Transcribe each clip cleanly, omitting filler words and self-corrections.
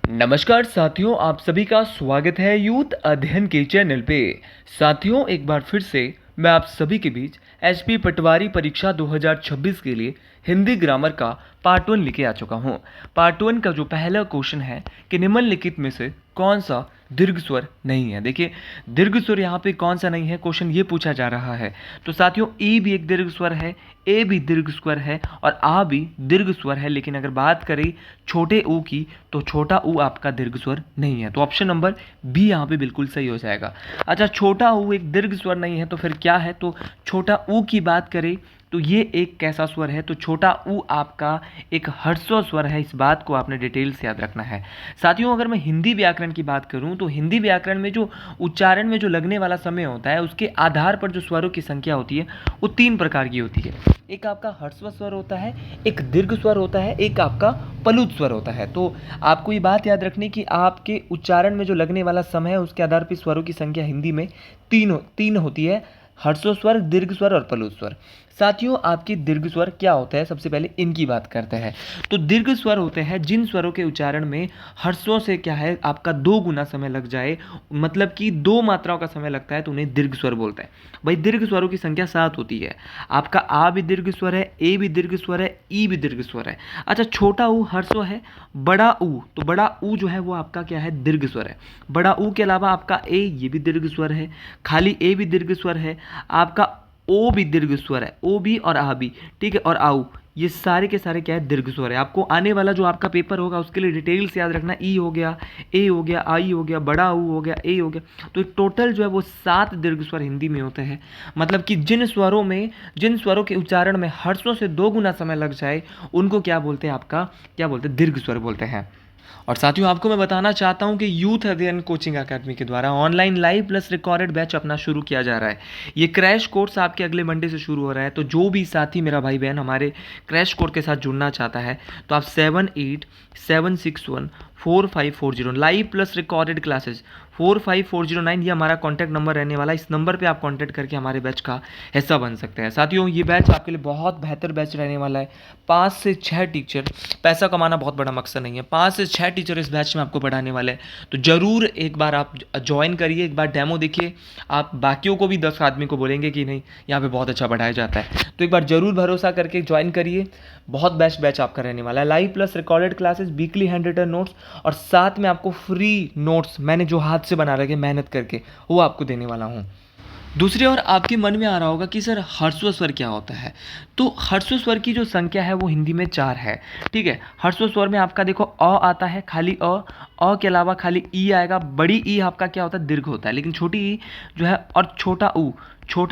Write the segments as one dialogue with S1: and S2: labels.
S1: नमस्कार साथियों, आप सभी का स्वागत है यूथ अध्ययन के चैनल पे। साथियों, एक बार फिर से मैं आप सभी के बीच एचपी पटवारी परीक्षा 2026 के लिए हिंदी ग्रामर का पार्ट 1 लेके आ चुका हूँ। पार्ट 1 का जो पहला क्वेश्चन है कि निम्नलिखित में से कौन सा दीर्घ स्वर नहीं है। देखिए, दीर्घ स्वर यहाँ पे कौन सा नहीं है, क्वेश्चन ये पूछा जा रहा है। तो साथियों, ई भी एक दीर्घ स्वर है, ए भी दीर्घ स्वर है और आ भी दीर्घ स्वर है। लेकिन अगर बात करें छोटे ऊ की, तो छोटा ऊ आपका दीर्घ स्वर नहीं है। तो ऑप्शन नंबर बी यहाँ पे बिल्कुल सही हो जाएगा। अच्छा, छोटा ऊ एक दीर्घ स्वर नहीं है तो फिर क्या है? तो छोटा ऊ की बात करें तो ये एक कैसा स्वर है? तो छोटा ऊ आपका एक ह्रस्व स्वर है। इस बात को आपने डिटेल से याद रखना है। साथियों, अगर मैं हिंदी व्याकरण की बात करूं तो हिंदी व्याकरण में जो उच्चारण में जो लगने वाला समय होता है, उसके आधार पर जो स्वरों की संख्या होती है वो 3 प्रकार की होती है। एक आपका ह्रस्व स्वर होता है, एक दीर्घ स्वर होता है, एक आपका प्लुत स्वर होता है। तो आपको ये बात याद रखनी कि आपके उच्चारण में जो लगने वाला समय है उसके आधार पर स्वरों की संख्या हिंदी में तीन होती है: ह्रस्व स्वर, दीर्घ स्वर और प्लुत स्वर। साथियों, आपकी दीर्घ स्वर क्या होता है, सबसे पहले इनकी बात करते हैं। तो दीर्घ स्वर होते हैं जिन स्वरों के उच्चारण में ह्रस्वों से क्या है आपका 2 गुना समय लग जाए, मतलब कि 2 मात्राओं का समय लगता है, तो उन्हें दीर्घ स्वर बोलते हैं। भाई, दीर्घ स्वरों की संख्या 7 होती है। आपका आ भी दीर्घ स्वर है, ए भी दीर्घ स्वर है, ई भी दीर्घ स्वर है। अच्छा, छोटा ऊ ह्रस्व है, बड़ा ऊ, तो बड़ा ऊ जो है वो आपका क्या है? दीर्घ स्वर है। बड़ा ऊ के अलावा आपका ए, ये भी दीर्घ स्वर है, खाली ए भी दीर्घ स्वर है, आपका ओ भी दीर्घ स्वर है, ओ भी और आ भी, ठीक है, और आऊ, ये सारे के सारे क्या है? दीर्घ स्वर है। आपको आने वाला जो आपका पेपर होगा उसके लिए डिटेल से याद रखना। ई हो गया, ए हो गया, आई हो गया, बड़ा ऊ हो गया, ए हो गया। तो टोटल जो है वो 7 दीर्घ स्वर हिंदी में होते हैं। मतलब कि जिन स्वरों के उच्चारण में ह्रस्वों से 2 गुना समय लग जाए उनको क्या बोलते हैं? आपका क्या बोलते हैं? दीर्घ स्वर बोलते हैं। और साथियों, आपको मैं बताना चाहता हूं कि यूथ अध्ययन कोचिंग अकेडमी के द्वारा online live plus recorded batch अपना शुरू किया जा रहा है। ये क्रैश कोर्स आपके अगले मंडे से शुरू हो रहा है। तो जो भी साथी मेरा भाई बहन हमारे क्रैश कोर्स के साथ जुड़ना चाहता है तो आप 7876145409 लाइव प्लस रिकॉर्डेड क्लासेस 45409, ये हमारा कॉन्टैक्ट नंबर रहने वाला है। इस नंबर पे आप कॉन्टैक्ट करके हमारे बैच का हिस्सा बन सकते हैं। साथियों, ये बैच आपके लिए बहुत बेहतर बैच रहने वाला है। 5 से 6 टीचर, पैसा कमाना बहुत बड़ा मकसद नहीं है, 5 से 6 टीचर इस बैच में आपको पढ़ाने वाले हैं। तो ज़रूर एक बार आप ज्वाइन करिए, एक बार डेमो देखिए। आप बाकियों को भी 10 आदमी को बोलेंगे कि नहीं, यहाँ पे बहुत अच्छा पढ़ाया जाता है। तो एक बार ज़रूर भरोसा करके ज्वाइन करिए। बहुत बेस्ट बैच आपका रहने वाला है। Live plus recorded classes, weekly handwritten notes और साथ में आपको फ्री नोट्स मैंने जो हाथ से बना रखे मेहनत करके वो आपको देने वाला हूँ। दूसरी ओर आपके मन में आ रहा होगा कि सर ह्रस्व स्वर क्या होता है? तो ह्रस्व स्वर की जो संख्या है वो हिंदी में 4 है। ठीक है, ह्रस्व स्वर में आपका देखो अ आता है, खाली अ के अलावा खाली ई आएगा। बड़ी ई आपका क्या होता है? दीर्घ होता है। लेकिन छोटी ई जो है और छोटा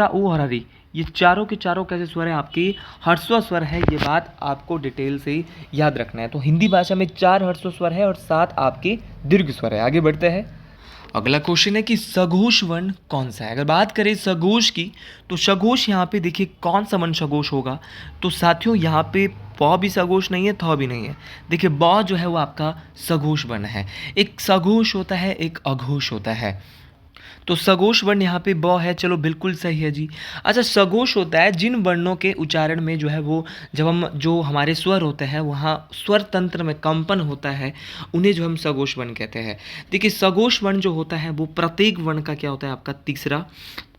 S1: ऊ और हरी, ये चारों के चारों कैसे स्वर है? आपकी ह्रस्व स्वर है। ये बात आपको डिटेल से याद रखना है। तो हिंदी भाषा में 4 ह्रस्व स्वर है और 7 आपके दीर्घ स्वर है। आगे बढ़ते हैं। अगला क्वेश्चन है कि सघोष वर्ण कौन सा है? अगर बात करें सघोष की, तो सघोष यहाँ पे देखिए कौन सा वर्ण सघोष होगा? तो साथियों, यहाँ पे प भी सघोष नहीं है, थ भी नहीं है। देखिए, ब जो है वो आपका सघोष वर्ण है। एक सघोष होता है, एक अघोष होता है। तो सघोष वर्ण यहाँ पे ब है। चलो, बिल्कुल सही है जी। अच्छा, सघोष होता है जिन वर्णों के उच्चारण में जो है वो जब हम जो हमारे स्वर होते हैं वहाँ स्वर तंत्र में कंपन होता है, उन्हें जो हम सघोष वर्ण कहते हैं। देखिए, सघोष वर्ण जो होता है वो प्रत्येक वर्ण का क्या होता है? आपका तीसरा,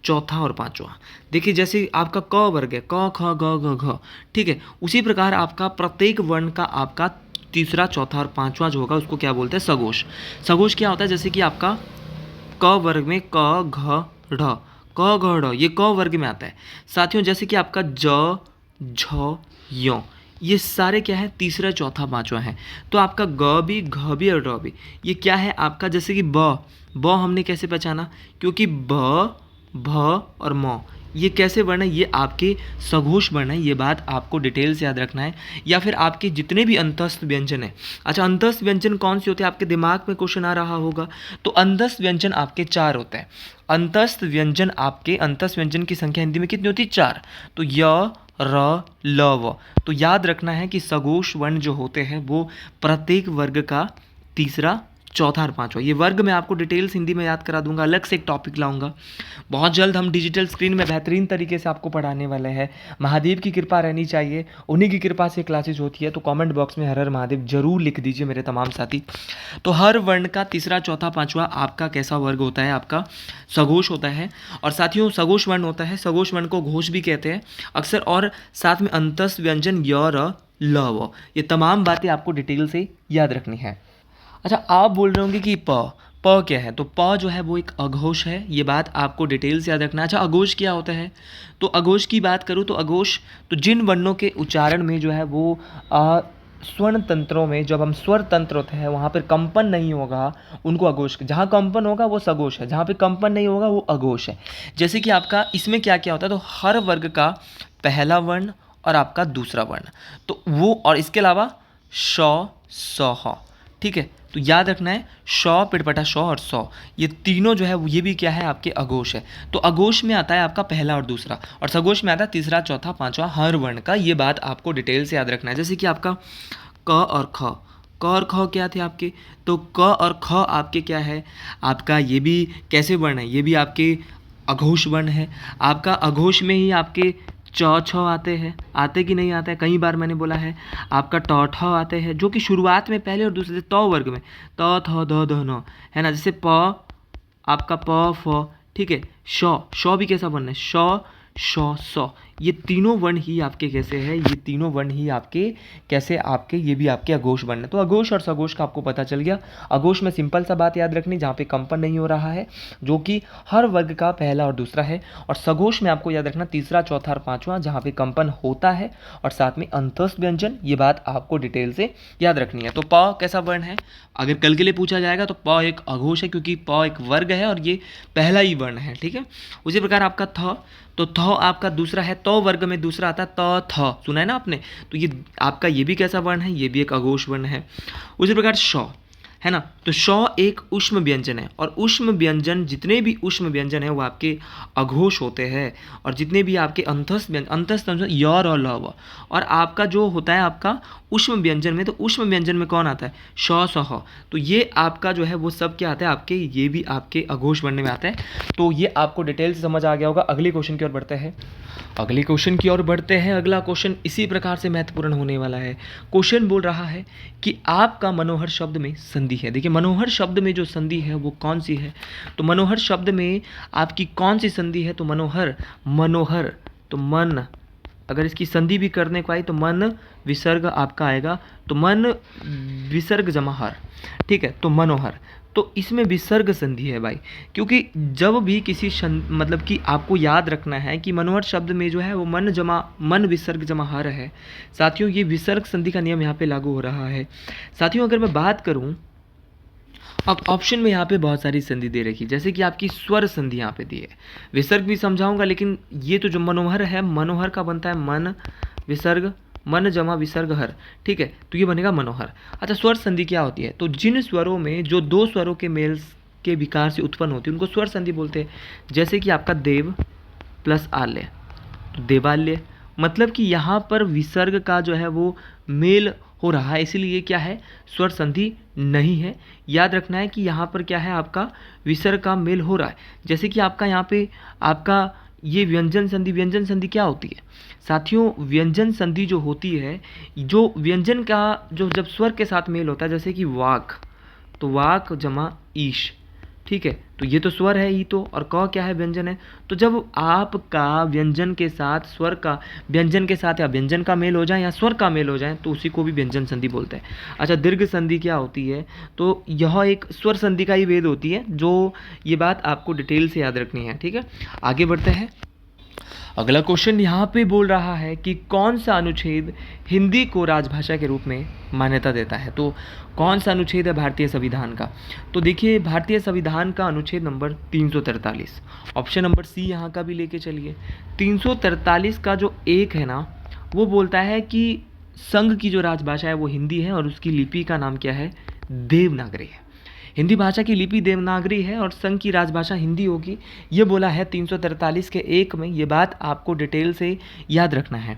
S1: चौथा और पांचवा। देखिए, जैसे आपका क वर्ग है, क ख ग घ घ, ठीक है, उसी प्रकार आपका प्रत्येक वर्ण का आपका तीसरा, चौथा और पांचवा जो होगा उसको क्या बोलते हैं? सघोष। सघोष क्या होता है? जैसे कि आपका क वर्ग में क घ ढ, क घ ढ, ये क वर्ग में आता है। साथियों, जैसे कि आपका ज झ य, ये सारे क्या है? तीसरा, चौथा, पांचवा है। तो आपका ग भी, घ भी और ढ भी, ये क्या है आपका? जैसे कि ब हमने कैसे पहचाना? क्योंकि ब, भ और म, ये कैसे वर्ण है? ये आपके सघोष वर्ण है। ये बात आपको डिटेल से याद रखना है। या फिर आपके जितने भी अंतस्थ व्यंजन है। अच्छा, अंतस्थ व्यंजन कौन से होते हैं? आपके दिमाग में क्वेश्चन आ रहा होगा। तो अंतस्थ व्यंजन आपके 4 होते हैं। अंतस्थ व्यंजन की संख्या हिंदी में कितनी होती है? 4। तो य, र, ल, व। तो याद रखना है कि सघोष वर्ण जो होते हैं वो प्रत्येक वर्ग का तीसरा, चौथा और पांचवा। ये वर्ग मैं आपको डिटेल्स हिंदी में याद करा दूंगा, अलग से एक टॉपिक लाऊंगा। बहुत जल्द हम डिजिटल स्क्रीन में बेहतरीन तरीके से आपको पढ़ाने वाले हैं। महादेव की कृपा रहनी चाहिए, उन्हीं की कृपा से क्लासेज होती है। तो कमेंट बॉक्स में हर हर महादेव जरूर लिख दीजिए मेरे तमाम साथी। तो हर वर्ण का तीसरा चौथा पांचवा आपका कैसा वर्ग होता है? आपका सघोष होता है। और साथियों सघोष वर्ण होता है, सघोष वर्ण को घोष भी कहते हैं अक्सर। और साथ में अंतस व्यंजन य र ल व, ये तमाम बातें आपको डिटेल से याद रखनी है। अच्छा, आप बोल रहे होंगे कि प क्या है? तो प जो है वो एक अघोष है, ये बात आपको डिटेल से याद रखना है। अच्छा, अघोष क्या होता है? तो अघोष की बात करूँ तो अघोष तो जिन वर्णों के उच्चारण में जो है वो स्वर्ण तंत्रों में, जब हम स्वर तंत्र होते हैं वहाँ पर कंपन नहीं होगा, उनको अघोष। जहाँ कंपन होगा वो सघोष है, जहाँ पे कंपन नहीं होगा वो अघोष है। जैसे कि आपका इसमें क्या क्या होता है, तो हर वर्ग का पहला वर्ण और आपका दूसरा वर्ण, तो वो, और इसके अलावा श स ह, ठीक है। तो याद रखना है श पिटपटा श और स, ये तीनों जो है ये भी क्या है? आपके अघोष है। तो अघोष में आता है आपका पहला और दूसरा, और सघोष में आता है तीसरा चौथा पांचवा हर वर्ण का। ये बात आपको डिटेल से याद रखना है। जैसे कि आपका क और ख, क और ख क्या थे आपके? तो क और ख आपके क्या है? आपका ये भी कैसे वर्ण है? ये भी आपके अघोष वर्ण है। आपका अघोष में ही आपके च छ आते हैं, आते कि नहीं आते हैं? कई बार मैंने बोला है। आपका ट ठ आते हैं, जो कि शुरुआत में पहले और दूसरे त वर्ग में त थ द ध न, है ना। जैसे प, आपका प फ, ठीक है। श भी कैसा वर्ण है? श श स, ये तीनों वर्ण ही आपके कैसे हैं? ये तीनों वर्ण ही आपके कैसे? आपके ये भी आपके अघोष वर्ण है। तो अघोष और सघोष का आपको पता चल गया। अघोष में सिंपल सा बात याद रखनी, जहाँ पे कंपन नहीं हो रहा है, जो कि हर वर्ग का पहला और दूसरा है। और सघोष में आपको याद रखना तीसरा चौथा और पांचवा, जहाँ पे कंपन होता है और साथ में अंतस्थ व्यंजन। ये बात आपको डिटेल से याद रखनी है। तो प कैसा वर्ण है? अगर कल के लिए पूछा जाएगा तो प एक अघोष है, क्योंकि प एक वर्ग है और ये पहला ही वर्ण है, ठीक है। उसी प्रकार आपका थ, तो थ आपका दूसरा है, तो वर्ग में दूसरा आता है त थ, सुना है ना आपने। तो ये आपका ये भी कैसा वर्ण है? ये भी एक अघोष वर्ण है। उसी प्रकार श, है ना। तो श एक ऊष्म व्यंजन है, और ऊष्म व्यंजन, जितने भी ऊष्म व्यंजन है वो आपके अघोष होते हैं। और जितने भी आपके अंतस्थ व्यंजन, अंतस्थ य र ल व, और आपका जो होता है आपका ऊष्म व्यंजन में, तो ऊष्म व्यंजन में कौन आता है? श स ह। तो ये आपका जो है वो सब क्या आता है आपके? ये भी आपके अघोष वर्ण में आता है। तो ये आपको डिटेल से समझ आ गया होगा। अगले क्वेश्चन की ओर बढ़ते हैं। अगला क्वेश्चन इसी प्रकार से महत्वपूर्ण होने वाला है। क्वेश्चन बोल रहा है कि आपका मनोहर शब्द में संधि है। देखिए, मनोहर शब्द में जो संधि है वो कौन सी है? तो मनोहर शब्द में आपकी कौन सी संधि है? तो मनोहर तो मन, अगर इसकी संधि भी करने को आई तो मन विसर्ग आपका आएगा, तो मन विसर्ग जमा हर, ठीक है। तो मनोहर, तो इसमें विसर्ग संधि है भाई, क्योंकि जब भी किसी मतलब कि आपको याद रखना है कि मनोहर शब्द में जो है वो मन विसर्ग जमा हर है। साथियों, ये विसर्ग संधि का नियम यहाँ पे लागू हो रहा है। साथियों, अगर मैं बात करूँ, अब ऑप्शन में यहाँ पे बहुत सारी संधि दे रखी, जैसे कि आपकी स्वर संधि यहाँ पे दी है। विसर्ग भी समझाऊंगा, लेकिन ये तो जो मनोहर है, मनोहर का बनता है मन विसर्ग, मन जमा विसर्ग हर, ठीक है। तो ये बनेगा मनोहर। अच्छा, स्वर संधि क्या होती है? तो जिन स्वरों में जो दो स्वरों के मेल के विकार से उत्पन्न होती है उनको स्वर संधि बोलते हैं। जैसे कि आपका देव प्लस आल्य, तो देवाल्य, मतलब कि यहाँ पर विसर्ग का जो है वो मेल हो रहा है, इसीलिए क्या है? स्वर संधि नहीं है। याद रखना है कि यहाँ पर क्या है? आपका विसर्ग का मेल हो रहा है। जैसे कि आपका यहाँ पे आपका ये व्यंजन संधि क्या होती है साथियों? व्यंजन संधि जो होती है, जो व्यंजन का जो जब स्वर के साथ मेल होता है, जैसे कि वाक, तो वाक जमा ईश, ठीक है। तो ये तो स्वर है ही तो, और क क्या है? व्यंजन है। तो जब आपका व्यंजन के साथ स्वर का, व्यंजन के साथ या व्यंजन का मेल हो जाए या स्वर का मेल हो जाए, तो उसी को भी व्यंजन संधि बोलते हैं। अच्छा, दीर्घ संधि क्या होती है? तो यह एक स्वर संधि का ही भेद होती है, जो ये बात आपको डिटेल से याद रखनी है, ठीक है। आगे बढ़ते हैं। अगला क्वेश्चन यहाँ पे बोल रहा है कि कौन सा अनुच्छेद हिंदी को राजभाषा के रूप में मान्यता देता है? तो कौन सा अनुच्छेद है भारतीय संविधान का? तो देखिए, भारतीय संविधान का अनुच्छेद नंबर 343, ऑप्शन नंबर सी यहाँ का भी लेके चलिए। 343 का जो एक है ना, वो बोलता है कि संघ की जो राजभाषा है वो हिंदी है, और उसकी लिपि का नाम क्या है? देवनागरी है। हिंदी भाषा की लिपि देवनागरी है और संघ की राजभाषा हिंदी होगी, ये बोला है 343 के एक में। ये बात आपको डिटेल से याद रखना है।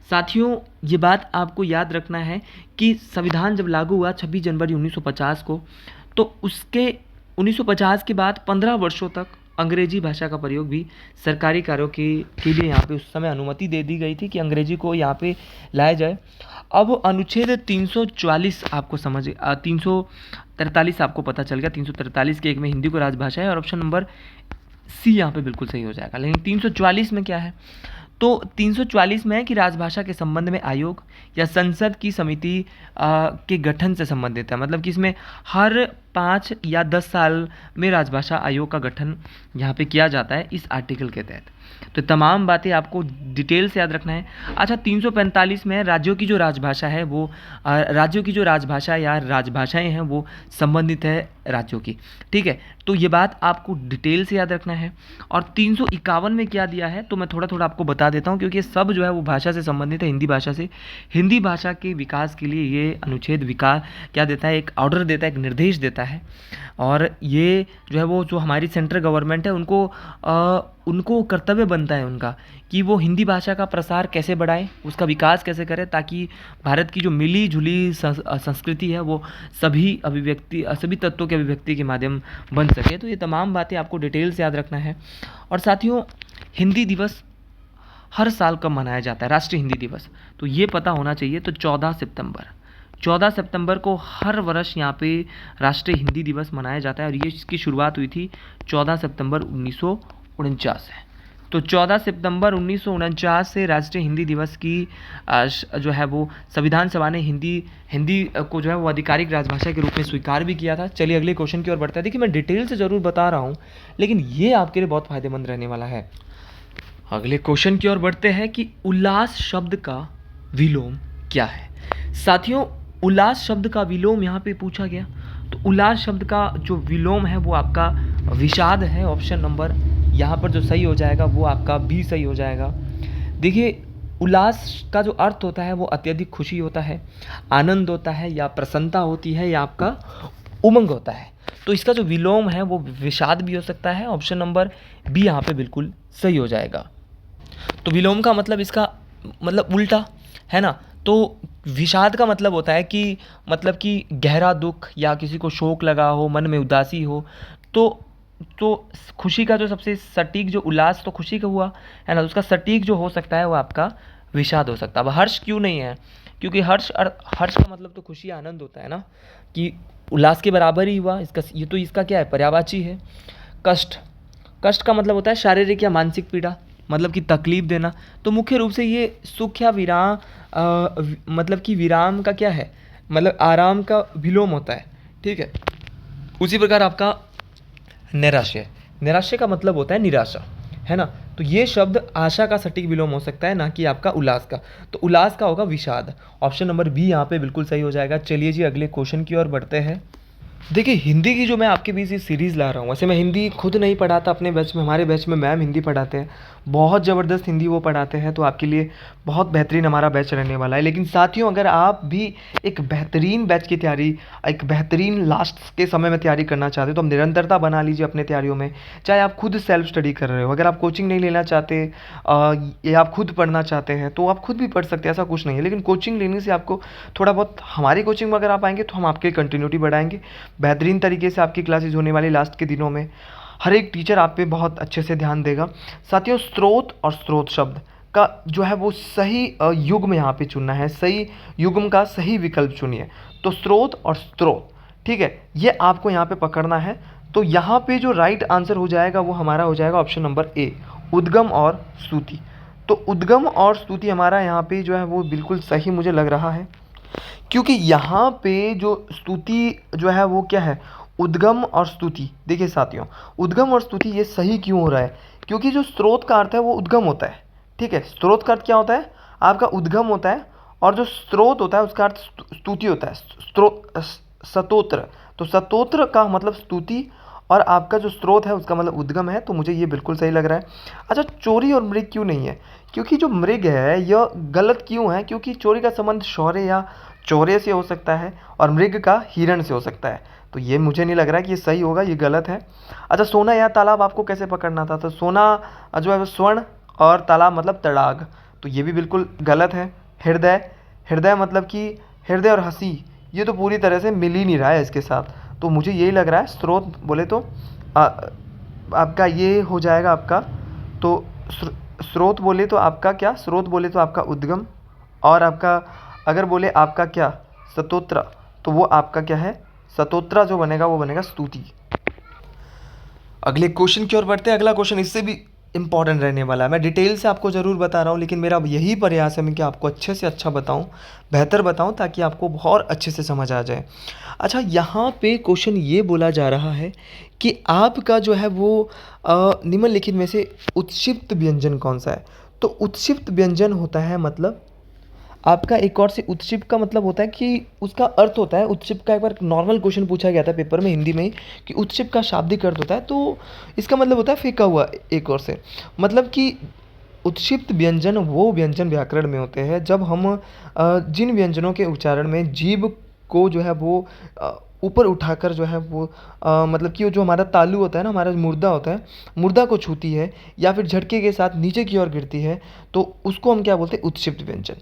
S1: साथियों, ये बात आपको याद रखना है कि संविधान जब लागू हुआ 26 जनवरी 1950 को, तो उसके 1950 के बाद 15 वर्षों तक अंग्रेजी भाषा का प्रयोग भी सरकारी कार्यों के लिए यहाँ पे उस समय अनुमति दे दी गई थी कि अंग्रेजी को यहाँ पे लाया जाए। अब अनुच्छेद 344 आपको 343 आपको पता चल गया, 343 के एक में हिंदी को राजभाषा है और ऑप्शन नंबर सी यहाँ पे बिल्कुल सही हो जाएगा। लेकिन 344 में क्या है, तो 344 में है कि राजभाषा के संबंध में आयोग या संसद की समिति के गठन से संबंधित है। मतलब कि इसमें हर 5 या 10 साल में राजभाषा आयोग का गठन यहाँ पे किया जाता है इस आर्टिकल के तहत। तो तमाम बातें आपको डिटेल से याद रखना है। अच्छा, 345 में राज्यों की जो राजभाषा है वो राज्यों की जो राजभाषा या राजभाषाएं हैं वो संबंधित है राज्यों की, ठीक है। तो ये बात आपको डिटेल से याद रखना है। और 351 में क्या दिया है तो मैं थोड़ा थोड़ा आपको बता देता हूँ, क्योंकि ये सब जो है वो भाषा से संबंधित है, हिंदी भाषा से। हिंदी भाषा के विकास के लिए ये अनुच्छेद विकास क्या देता है, एक ऑर्डर देता है, एक निर्देश देता है। और ये जो है वो जो हमारी सेंट्रल गवर्नमेंट है उनको कर्तव्य बनता है उनका कि वो हिंदी भाषा का प्रसार कैसे बढ़ाए, उसका विकास कैसे करें, ताकि भारत की जो मिली जुली संस्कृति है वो सभी तत्वों के अभिव्यक्ति के माध्यम बन सके। तो ये तमाम बातें आपको डिटेल से याद रखना है। और साथियों, हिंदी दिवस हर साल कब मनाया जाता है, राष्ट्रीय हिंदी दिवस, तो ये पता होना चाहिए। तो 14 सितंबर को हर वर्ष यहाँ पे राष्ट्रीय हिंदी दिवस मनाया जाता है और ये इसकी शुरुआत हुई थी 14 सितंबर 1949 से। तो 14 सितंबर 1949 से राष्ट्रीय हिंदी दिवस की जो है वो संविधान सभा ने हिंदी को जो है वो आधिकारिक राजभाषा के रूप में स्वीकार भी किया था। चलिए अगले क्वेश्चन की ओर बढ़ते हैं। देखिए, मैं डिटेल से ज़रूर बता रहा हूँ, लेकिन ये आपके लिए बहुत फायदेमंद रहने वाला है। अगले क्वेश्चन की ओर बढ़ते हैं कि उल्लास शब्द का विलोम क्या है। साथियों, उल्लास शब्द का विलोम यहाँ पे पूछा गया। तो उल्लास शब्द का जो विलोम है वो आपका विषाद है। ऑप्शन नंबर यहाँ पर जो सही हो जाएगा वो आपका बी सही हो जाएगा। देखिए, उल्लास का जो अर्थ होता है वो अत्यधिक खुशी होता है, आनंद होता है, या प्रसन्नता होती है, या आपका उमंग होता है। तो इसका जो विलोम है वो विषाद भी हो सकता है। ऑप्शन नंबर बी यहाँ पे बिल्कुल सही हो जाएगा। तो विलोम का मतलब इसका मतलब उल्टा है ना। तो विषाद का मतलब होता है कि गहरा दुख या किसी को शोक लगा हो, मन में उदासी हो। तो खुशी का जो सबसे सटीक जो उल्लास तो खुशी का हुआ है ना, तो उसका सटीक जो हो सकता है वो आपका विषाद हो सकता है। अब हर्ष क्यों नहीं है, क्योंकि हर्ष का मतलब तो खुशी आनंद होता है ना, कि उल्लास के बराबर ही हुआ इसका क्या है, पर्यायवाची है। कष्ट का मतलब होता है शारीरिक या मानसिक पीड़ा, मतलब कि तकलीफ देना। तो मुख्य रूप से ये सुख या विराम मतलब कि विराम का क्या है, मतलब आराम का विलोम होता है, ठीक है। उसी प्रकार आपका नैराश्य का मतलब होता है निराशा, है ना। तो ये शब्द आशा का सटीक विलोम हो सकता है, ना कि आपका उल्लास का। तो उल्लास का होगा विषाद। ऑप्शन नंबर बी यहाँ पे बिल्कुल सही हो जाएगा। चलिए जी अगले क्वेश्चन की ओर बढ़ते हैं। देखिए, हिंदी की जो मैं आपके बीच ये सीरीज़ ला रहा हूँ, वैसे मैं हिंदी खुद नहीं पढ़ाता अपने बैच में, हमारे बैच में मैम हिंदी पढ़ाते हैं, बहुत ज़बरदस्त हिंदी वो पढ़ाते हैं। तो आपके लिए बहुत बेहतरीन हमारा बैच रहने वाला है। लेकिन साथियों, अगर आप भी एक बेहतरीन बैच की तैयारी, एक बेहतरीन लास्ट के समय में तैयारी करना चाहते हो, तो आप निरंतरता बना लीजिए अपने तैयारियों में। चाहे आप खुद सेल्फ स्टडी कर रहे हो, अगर आप कोचिंग नहीं लेना चाहते या आप खुद पढ़ना चाहते हैं तो आप खुद भी पढ़ सकते हैं, ऐसा कुछ नहीं है। लेकिन कोचिंग लेने से आपको थोड़ा बहुत, हमारी कोचिंग में अगर आप आएंगे तो हम आपके कंटिन्यूटी बढ़ाएंगे, बेहतरीन तरीके से आपकी क्लासेज होने वाली लास्ट के दिनों में। हर एक टीचर आप पे बहुत अच्छे से ध्यान देगा। साथियों, स्रोत और स्रोत शब्द का जो है वो सही युग्म यहाँ पे चुनना है, सही युग्म का सही विकल्प चुनिए। तो स्रोत और स्रोत, ठीक है, ये आपको यहाँ पे पकड़ना है। तो यहाँ पे जो राइट आंसर हो जाएगा वो हमारा हो जाएगा ऑप्शन नंबर ए, उद्गम और स्तुति। तो उद्गम और स्तुति हमारा यहाँ पे जो है वो बिल्कुल सही मुझे लग रहा है, क्योंकि यहाँ पे जो स्तुति जो है वो क्या है, उद्गम और स्तुति। देखिए साथियों, उद्गम और स्तुति ये सही क्यों हो रहा है, क्योंकि जो स्रोत का अर्थ है वो उद्गम होता है, ठीक है। स्रोत का अर्थ क्या होता है, आपका उद्गम होता है, और जो स्रोत होता है उसका अर्थ स्तुति होता है, स्तोत्र। तो स्तोत्र का मतलब स्तुति, और आपका जो स्रोत है उसका मतलब उद्गम है। तो मुझे ये बिल्कुल सही लग रहा है। अच्छा, चोरी और मृग क्यों नहीं है, क्योंकि जो मृग है यह गलत क्यों है, क्योंकि चोरी का संबंध शौर्य या चौर्य से हो सकता है और मृग का हिरण से हो सकता है। तो ये मुझे नहीं लग रहा है कि ये सही होगा, ये गलत है। अच्छा, सोना या तालाब आपको कैसे पकड़ना था, तो सोना जो है स्वर्ण और तालाब मतलब तड़ाग, तो ये भी बिल्कुल गलत है। हृदय मतलब कि हृदय और हंसी, ये तो पूरी तरह से मिल ही नहीं रहा है इसके साथ। तो मुझे यही लग रहा है स्रोत बोले तो आपका ये हो जाएगा आपका, तो स्रोत बोले तो आपका क्या, स्रोत बोले तो आपका उद्गम, और आपका अगर बोले आपका क्या स्तोत्र, तो वो आपका क्या है स्तोत्रा, जो बनेगा वो बनेगा स्तुति। अगले क्वेश्चन की ओर बढ़ते हैं। अगला क्वेश्चन इससे भी इंपॉर्टेंट रहने वाला है। मैं डिटेल से आपको ज़रूर बता रहा हूँ, लेकिन मेरा अब यही प्रयास है मैं कि आपको अच्छे से अच्छा बताऊँ, बेहतर बताऊँ, ताकि आपको बहुत अच्छे से समझ आ जाए। अच्छा, यहाँ पे क्वेश्चन ये बोला जा रहा है कि आपका जो है वो निम्नलिखित में से उत्क्षिप्त व्यंजन कौन सा है। तो उत्क्षिप्त व्यंजन होता है मतलब आपका एक और से, उत्क्षिप्त का मतलब होता है कि उसका अर्थ होता है, उत्क्षिप्त का एक बार नॉर्मल क्वेश्चन पूछा गया था पेपर में हिंदी में ही कि उत्क्षिप्त का शाब्दिक अर्थ होता है, तो इसका मतलब होता है फेंका हुआ, एक और से मतलब कि उत्क्षिप्त व्यंजन वो व्यंजन व्याकरण में होते हैं जब हम जिन व्यंजनों के उच्चारण में जीभ को जो है वो ऊपर उठाकर जो है वो मतलब कि वो जो हमारा तालु होता है ना, हमारा मुर्दा होता है, मुर्दा को छूती है या फिर झटके के साथ नीचे की ओर गिरती है, तो उसको हम क्या बोलते हैं, उत्क्षिप्त व्यंजन।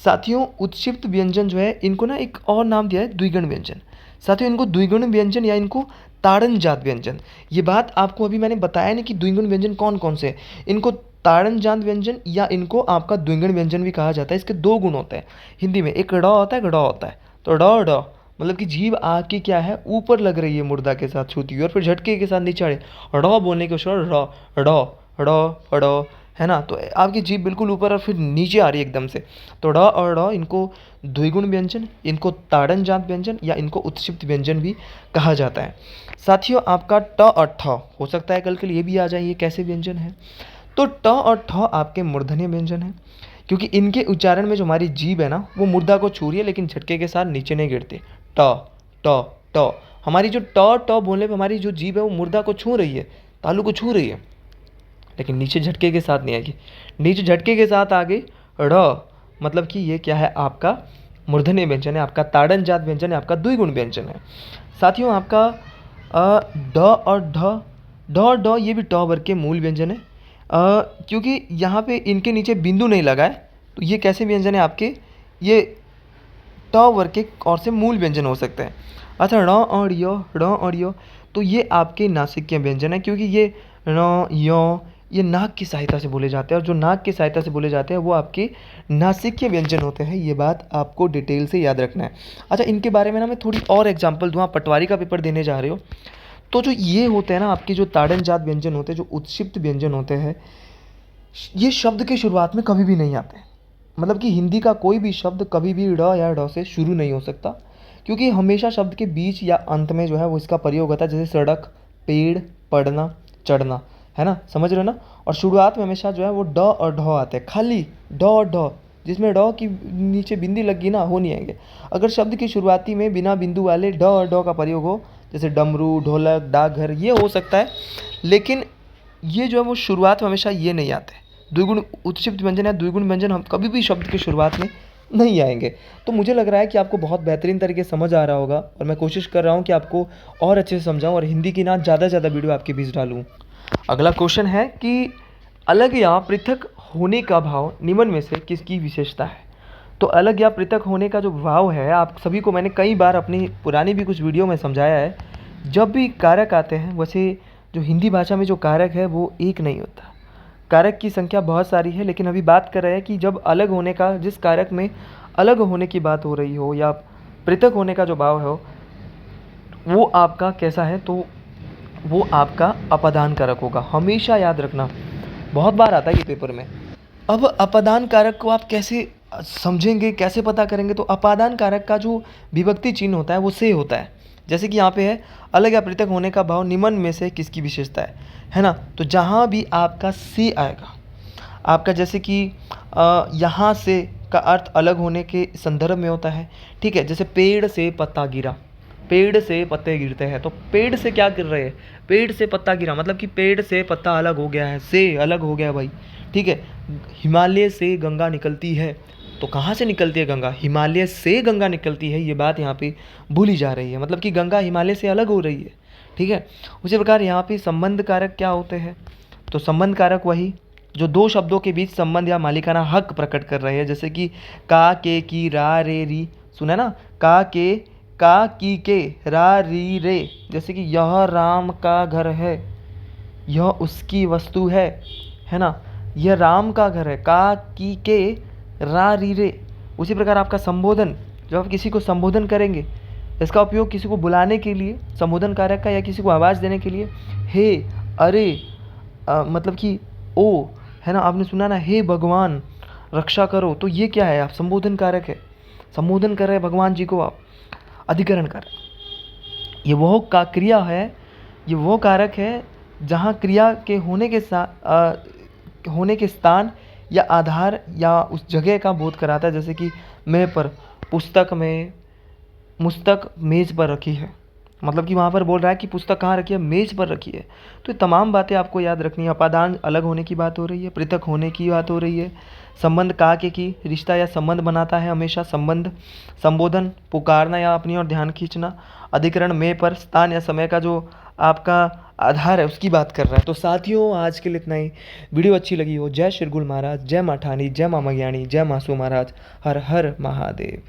S1: साथियों, उत्क्षिप्त व्यंजन जो है इनको ना एक और नाम दिया है द्विगुण व्यंजन। साथियों, इनको द्विगुण व्यंजन या इनको ताड़न जात व्यंजन, ये बात आपको अभी मैंने बताया नहीं कि द्विगुण व्यंजन कौन कौन से हैं। इनको ताड़न जात व्यंजन या इनको आपका द्विगुण व्यंजन भी कहा जाता है। इसके दो गुण होते हैं हिंदी में, एक ड़ होता है, ड़ होता है। तो ड़ मतलब कि जीभ आपकी क्या है ऊपर लग रही है मुर्दा के साथ छूती हुई, और फिर झटके के साथ नीचे आड़े ड़ बोलने के उच्चारण ड़ ड़ ड़ ड़, है ना। तो आपकी जीभ बिल्कुल ऊपर और फिर नीचे आ रही है एकदम से। तो ड़ और ड़ इनको द्विगुण व्यंजन, इनको ताड़न जात व्यंजन या इनको उत्क्षिप्त व्यंजन भी कहा जाता है। साथियों, आपका ट और ठ हो सकता है कल के लिए भी आ जाए, ये कैसे व्यंजन है। तो ट और ठ आपके मूर्धन्य व्यंजन है, क्योंकि इनके उच्चारण में जो हमारी जीभ है ना वो मुर्दा को छू रही है, लेकिन झटके के साथ नीचे नहीं गिरते। ट ट ट, हमारी जो ट ट बोलने पर हमारी जो जीभ है वो मुर्दा को छू रही है, तालु को छू रही है, लेकिन नीचे झटके के साथ नहीं आएगी। नीचे झटके के साथ आ गई ड़, मतलब कि ये क्या है आपका मूर्धन्य व्यंजन है, आपका ताड़न जात व्यंजन है, आपका द्विगुण व्यंजन है। साथियों, आपका ड और ढ, ढ और ढ ये भी ट वर्ग के मूल व्यंजन है, क्योंकि यहाँ पे इनके नीचे बिंदु नहीं लगा है, तो ये कैसे व्यंजन है आपके, ये ट वर्ग के और से मूल व्यंजन हो सकते हैं। अच्छा, ण और य, तो ये आपके नासिक व्यंजन है, क्योंकि ये ण य ये नाक की सहायता से बोले जाते हैं, और जो नाक की सहायता से बोले जाते हैं वो आपके नासिक व्यंजन होते हैं। ये बात आपको डिटेल से याद रखना है। अच्छा, इनके बारे में ना मैं थोड़ी और एग्जांपल दूँ, आप पटवारी का पेपर देने जा रहे हो, तो जो ये होते हैं ना आपके जो ताड़न जात व्यंजन होते हैं, जो उत्क्षिप्त व्यंजन होते हैं, ये शब्द के शुरुआत में कभी भी नहीं आते। मतलब कि हिंदी का कोई भी शब्द कभी भी ड़ या ढ से शुरू नहीं हो सकता, क्योंकि हमेशा शब्द के बीच या अंत में जो है वो इसका प्रयोग होता है, जैसे सड़क, पेड़, पढ़ना, चढ़ना, है ना, समझ रहे हो ना। और शुरुआत में हमेशा जो है वो ड और ढ आते हैं, खाली ड और ढ, जिसमें ड की नीचे बिंदी लगी ना, हो नहीं आएंगे। अगर शब्द की शुरुआती में बिना बिंदु वाले ड और ढ का प्रयोग हो, जैसे डमरू, ढोलक, डाकघर, ये हो सकता है, लेकिन ये जो है वो शुरुआत में हमेशा ये नहीं आते। द्विगुण उत्क्षिप्त व्यंजन या द्विगुण व्यंजन हम कभी भी शब्द की शुरुआत में नहीं आएंगे। तो मुझे लग रहा है कि आपको बहुत बेहतरीन तरीके से समझ आ रहा होगा, और मैं कोशिश कर रहा हूँ कि आपको और अच्छे से समझाऊँ और हिंदी की ना ज़्यादा से ज़्यादा वीडियो आपके बीच डालूँ। अगला क्वेश्चन है कि अलग या पृथक होने का भाव निम्न में से किसकी विशेषता है। तो अलग या पृथक होने का जो भाव है, आप सभी को मैंने कई बार अपनी पुरानी भी कुछ वीडियो में समझाया है। जब भी कारक आते हैं, वैसे जो हिंदी भाषा में जो कारक है वो एक नहीं होता, कारक की संख्या बहुत सारी है, लेकिन अभी बात कर रहे हैं कि जब अलग होने का, जिस कारक में अलग होने की बात हो रही हो या पृथक होने का जो भाव है वो आपका कैसा है, तो वो आपका अपादान कारक होगा। हमेशा याद रखना, बहुत बार आता है ये पेपर में। अब अपादान कारक को आप कैसे समझेंगे, कैसे पता करेंगे, तो अपादान कारक का जो विभक्ति चिन्ह होता है वो से होता है। जैसे कि यहाँ पे है अलग या पृथक होने का भाव निम्न में से किसकी विशेषता है ना। तो जहाँ भी आपका से आएगा, आपका जैसे कि यहाँ से का अर्थ अलग होने के संदर्भ में होता है, ठीक है। जैसे पेड़ से पत्ता गिरा, पेड़ से पत्ते गिरते हैं, तो पेड़ से क्या गिर रहे हैं, पेड़ से पत्ता गिरा, मतलब कि पेड़ से पत्ता अलग हो गया है, से अलग हो गया भाई, ठीक है। हिमालय से गंगा निकलती है, तो कहाँ से निकलती है गंगा, हिमालय से गंगा निकलती है, ये बात यहाँ पे भूली जा रही है, मतलब कि गंगा हिमालय से अलग हो रही है, ठीक है। उसी प्रकार यहाँ पे संबंध कारक क्या होते हैं, तो संबंध कारक वही जो दो शब्दों के बीच संबंध या मालिकाना हक प्रकट कर रहे हैं, जैसे कि का, के, की, रा, रे, री, सुना ना, का, के, का की के रा री रे, जैसे कि यह राम का घर है, यह उसकी वस्तु है ना, यह राम का घर है, का की के रा री रे। उसी प्रकार आपका संबोधन, जब आप किसी को संबोधन करेंगे, इसका उपयोग किसी को बुलाने के लिए, संबोधन कारक का, या किसी को आवाज़ देने के लिए, हे, अरे, मतलब कि ओ, है ना, आपने सुना ना, हे भगवान रक्षा करो, तो ये क्या है, आप संबोधन कारक है, संबोधन कर रहे हैं भगवान जी को आप, अधिकरण कारक। ये वो का क्रिया है, ये वो कारक है जहाँ क्रिया के होने के साथ होने के स्थान या आधार या उस जगह का बोध कराता है। जैसे कि मैं पर, पुस्तक में, पुस्तक मेज़ पर रखी है, मतलब कि वहाँ पर बोल रहा है कि पुस्तक कहाँ रखी है, मेज़ पर रखी है। तो ये तमाम बातें आपको याद रखनी है। अपादान अलग होने की बात हो रही है, पृथक होने की बात हो रही है, संबंध का के की रिश्ता या संबंध बनाता है हमेशा संबंध, संबोधन पुकारना या अपनी ओर ध्यान खींचना, अधिकरण में पर स्थान या समय का जो आपका आधार है उसकी बात कर रहा है। तो साथियों आज के लिए इतना ही। वीडियो अच्छी लगी हो, जय श्री गुरु महाराज, जय माठानी, जय मामा ज्ञानी, जय मासू महाराज, हर हर महादेव।